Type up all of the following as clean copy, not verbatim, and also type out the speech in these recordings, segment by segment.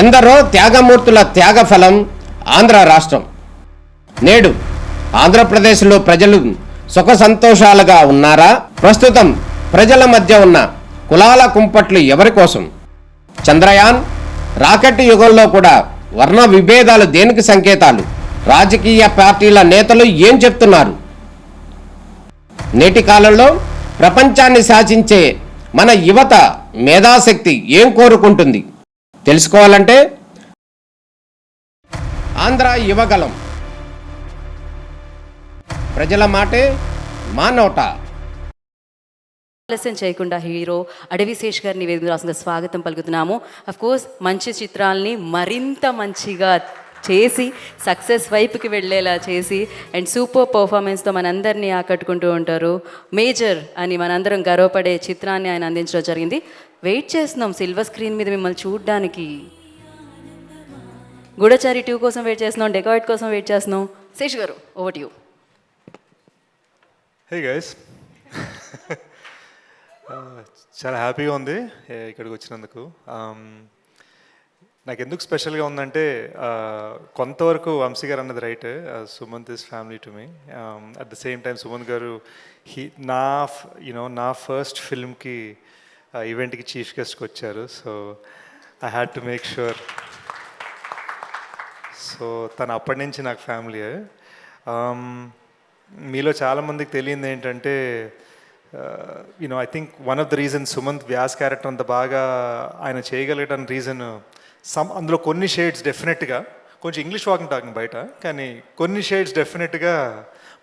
ఎందరో త్యాగమూర్తుల త్యాగఫలం ఆంధ్ర రాష్ట్రం. నేడు ఆంధ్రప్రదేశ్లో ప్రజలు సుఖ సంతోషాలుగా ఉన్నారా? ప్రస్తుతం ప్రజల మధ్య ఉన్న కులాల కుంపట్లు ఎవరి కోసం? చంద్రయాన్ రాకెట్ యుగంలో కూడా వర్ణ విభేదాలు దేనికి సంకేతాలు? రాజకీయ పార్టీల నేతలు ఏం చెప్తున్నారు? నేటి కాలంలో ప్రపంచాన్ని శాసించే మన యువత మేధాశక్తి ఏం కోరుకుంటుంది? తెలుసుకోవాలంటే ఆంధ్ర యువగలం. ప్రజల మాటే మా నోట. ఆలస్యం చేయకుండా హీరో అడవిశేష్ గారిని వేదిక రాసిన స్వాగతం పలుకుతున్నాము. అఫ్ కోర్స్ మంచి చిత్రాల్ని మరింత మంచిగా చేసి సక్సెస్ వైపుకి వెళ్ళేలా చేసి అండ్ సూపర్ పర్ఫార్మెన్స్తో మనందరినీ ఆకట్టుకుంటూ ఉంటారు. మేజర్ అని మనందరం గర్వపడే చిత్రాన్ని ఆయన అందించడం జరిగింది. వెయిట్ చేస్తున్నాం సిల్వర్ స్క్రీన్ మీద మిమ్మల్ని చూడడానికి. గూఢచారి 2 కోసం వెయిట్ చేస్తున్నాం, డెకాయిట్ కోసం వెయిట్ చేస్తున్నాం. శేష్ గారు, over to you. Hey guys, చాలా హ్యాపీగా ఉంది ఇక్కడికి వచ్చినందుకు. నాకు ఎందుకు స్పెషల్గా ఉందంటే కొంతవరకు వంశీ గారు అన్నది right, Sumanth is family to me. At the same time Sumanth గారు నా ఫస్ట్ ఫిల్మ్కి ఈవెంట్కి చీఫ్ గెస్ట్కి వచ్చారు. So I had to make sure. సో తను అప్పటి నుంచి నాకు ఫ్యామిలీ. మీలో చాలామందికి తెలియంది ఏంటంటే I think one of the reason Sumanth Vyas character అంత బాగా ఆయన చేయగలిగటానికి రీజన్ అందులో కొన్ని షేడ్స్ డెఫినెట్గా కొంచెం ఇంగ్లీష్ వాకింగ్ టాకింగ్ బయట, కానీ కొన్ని షేడ్స్ డెఫినెట్గా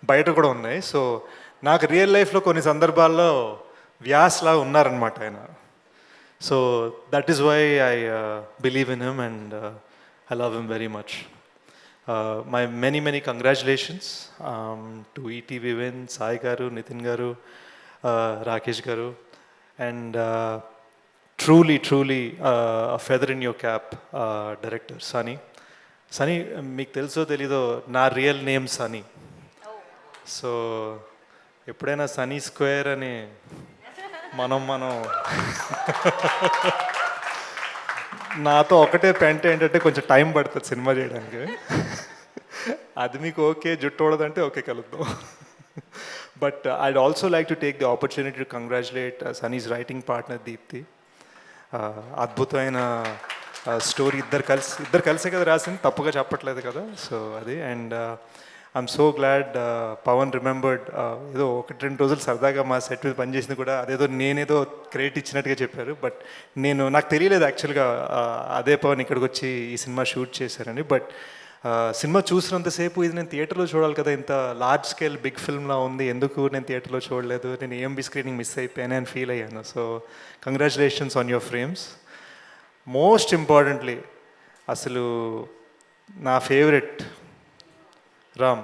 బయట కూడా ఉన్నాయి. సో నాకు రియల్ లైఫ్లో కొన్ని సందర్భాల్లో వ్యాస్లా ఉన్నారనమాట ఆయన. So that is why I believe in him and I love him very much. My many congratulations to ETV Win, Sai garu, Nitin garu, Rakesh garu, and truly a feather in your cap, director Sunny. Sunny, meek teluso telido na real name Sunny. So eppudaina Sunny Square ani మనం నాతో ఒకటే పెంట ఏంటంటే కొంచెం time పడుతుంది cinema చేయడానికి. అది మీకు ఓకే, జుట్టు ఓడదంటే ఓకే, కలుద్దాం. But I'd also like to take the opportunity to congratulate Sunny's writing partner Deepti. అద్భుతమైన స్టోరీ. ఇద్దరు కలిసే కదా రాసింది, తప్పుగా చెప్పట్లేదు కదా. సో అది. And I'm so glad Pavan remembered. ఏదో 1-2 రోజులు సరదాగా మా సెట్ మీద పనిచేసింది కూడా అదేదో నేనేదో క్రెడిట్ ఇచ్చినట్టుగా చెప్పారు. బట్ నాకు తెలియలేదు యాక్చువల్గా అదే పవన్ ఇక్కడికి వచ్చి ఈ సినిమా షూట్ చేశారని. బట్ సినిమా చూసినంతసేపు ఇది నేను థియేటర్లో చూడాలి కదా, ఇంత లార్జ్ స్కేల్ బిగ్ ఫిల్మ్లా ఉంది, ఎందుకు నేను థియేటర్లో చూడలేదు, నేను ఏఎంబి స్క్రీనింగ్ మిస్ అయిపోయాను అని ఫీల్ అయ్యాను. So congratulations on your frames. Most importantly అసలు నా favourite Ram,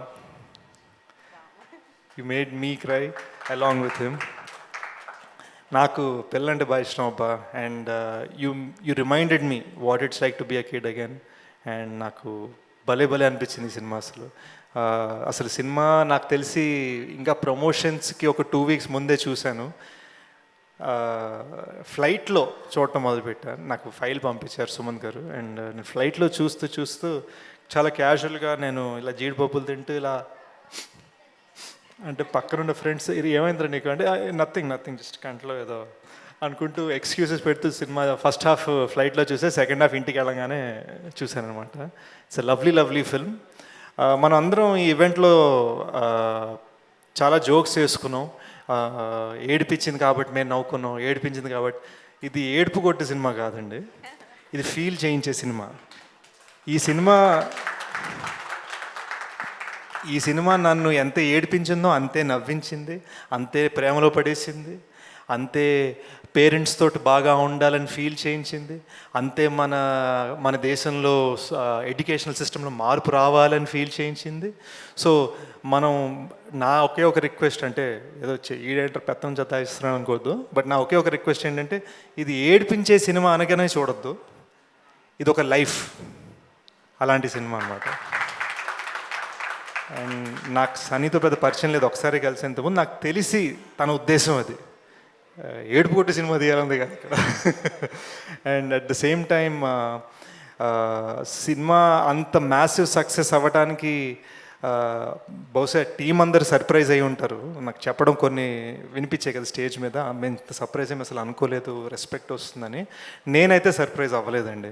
you made me cry along with him. నాకు పెళ్ళంటే బాగా ఇష్టం అబ్బా. And you reminded me what it's like to be a kid again. And నాకు భలే అనిపించింది ఈ సినిమా. అసలు సినిమా నాకు తెలిసి ఇంకా ప్రమోషన్స్కి ఒక 2 weeks ముందే చూశాను. ఫ్లైట్లో చూడటం మొదలుపెట్టాను. నాకు ఫైల్ పంపించారు సుమంత్ గారు. అండ్ నేను ఫ్లైట్లో చూస్తూ చాలా క్యాజువల్గా నేను ఇలా జీడిపప్పులు తింటూ ఇలా అంటే పక్కనున్న ఫ్రెండ్స్ ఇది ఏమైందిరా నీకు అంటే నథింగ్ జస్ట్ కంట్లో ఏదో అనుకుంటూ ఎక్స్క్యూజెస్ పెడుతూ సినిమా ఫస్ట్ హాఫ్ ఫ్లైట్లో చూసే, సెకండ్ హాఫ్ ఇంటికి వెళ్ళగానే చూశాను అనమాట. It's lovely film. మనం అందరం ఈ ఈవెంట్లో చాలా జోక్స్ చేసుకున్నాం. ఏడిపించింది కాబట్టి మేము నవ్వుకున్నాం, ఏడిపించింది కాబట్టి. ఇది ఏడుపు కొట్టే సినిమా కాదండి, ఇది ఫీల్ చేయించే సినిమా. ఈ సినిమా నన్ను ఎంత ఏడిపించిందో అంతే నవ్వించింది, అంతే ప్రేమలో పడేసింది, అంతే పేరెంట్స్ తోటి బాగా ఉండాలని ఫీల్ చేయించింది, అంతే మన దేశంలో ఎడ్యుకేషనల్ సిస్టంలో మార్పు రావాలని ఫీల్ చేయించింది. సో నా ఒకే ఒక రిక్వెస్ట్, అంటే ఏదో ఈడేంటర్ పెత్తం జతాయిస్తున్నాను అనుకోవద్దు, బట్ నా ఒకే ఒక రిక్వెస్ట్ ఏంటంటే ఇది ఏడిపించే సినిమా అనగానే చూడొద్దు, ఇది ఒక లైఫ్, అలాంటి సినిమా అనమాట. అండ్ నాకు సనీతో పెద్ద పరిచయం లేదు, ఒకసారి కలిసేంతకుముందు నాకు తెలిసి తన ఉద్దేశం అది ఏడుపు కొట్టి సినిమా తీయాలంది కాదు ఇక్కడ. And at the same time cinema అంత మ్యాసివ్ సక్సెస్ అవ్వడానికి బహుశా టీం అందరు సర్ప్రైజ్ అయి ఉంటారు. నాకు చెప్పడం కొన్ని వినిపించాయి కదా స్టేజ్ మీద, మేము ఇంత సర్ప్రైజ్ ఏమి అసలు అనుకోలేదు, రెస్పెక్ట్ వస్తుందని. నేనైతే సర్ప్రైజ్ అవ్వలేదండి.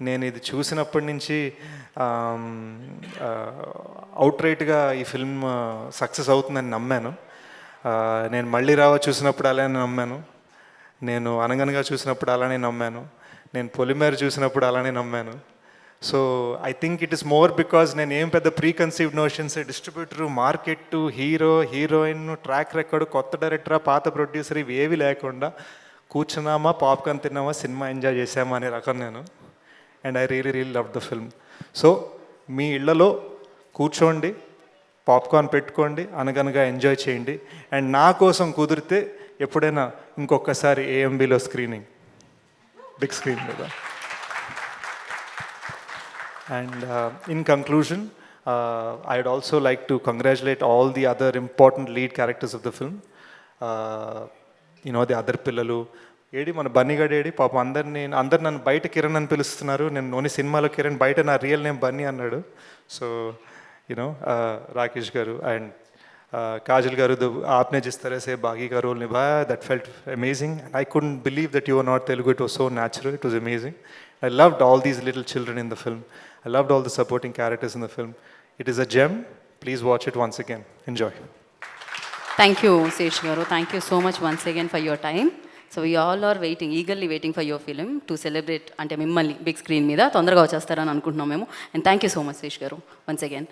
నేను ఇది చూసినప్పటి నుంచి అవుట్రైట్గా ఈ ఫిల్మ్ సక్సెస్ అవుతుందని నమ్మాను. నేను మళ్ళీ రావ చూసినప్పుడు అలానే నమ్మాను, నేను అనగనగా చూసినప్పుడు అలానే నమ్మాను, నేను పొలిమేర చూసినప్పుడు అలానే నమ్మాను. So I think it is more because నేను ఏం పెద్ద preconceived notions, distributor, market, hero, heroine, track record, కొత్త డైరెక్టరా, పాత ప్రొడ్యూసర్ ఇవి ఏవి లేకుండా కూర్చున్నామా, పాప్కార్న్ తిన్నామా, సినిమా ఎంజాయ్ చేసామా అనే రకం నేను. And I really love the film. So మీ ఇళ్లలో కూర్చోండి, పాప్కార్న్ పెట్టుకోండి, అనగనగా ఎంజాయ్ చేయండి. అండ్ నా కోసం కుదిరితే ఎప్పుడైనా ఇంకొకసారి ఏఎంబీలో స్క్రీనింగ్, బిగ్ స్క్రీన్ మీద. And in conclusion, I'd also like to congratulate all the other important lead characters of the film. The other పిల్లలు ఏడి, మన బన్నీగాడు ఏడి, పాపం అందరు నన్ను బయట కిరణ్ అని పిలుస్తున్నారు. నేను నోని సినిమాలో కిరణ్, బయట నా రియల్ నేమ్ బన్నీ అన్నాడు. సో రాకేష్ గారు అండ్ కాజల్ గారు, आपने जिस तरह से बागी का रोल निभाया, that felt amazing. And I couldn't believe that you were not Telugu. It was so natural. It was amazing. I loved all these little children in the film. I loved all the supporting characters in the film. It is a gem. Please watch it once again. Enjoy. Thank you, Sesh Garu. Thank you so much once again for your time. So we all are eagerly waiting for your film to celebrate అంటే మిమ్మల్ని big screen మీద తొందరగా వచ్చేస్తారని అనుకుంటున్నాం మేము. And thank you so much Sesh గారు once again.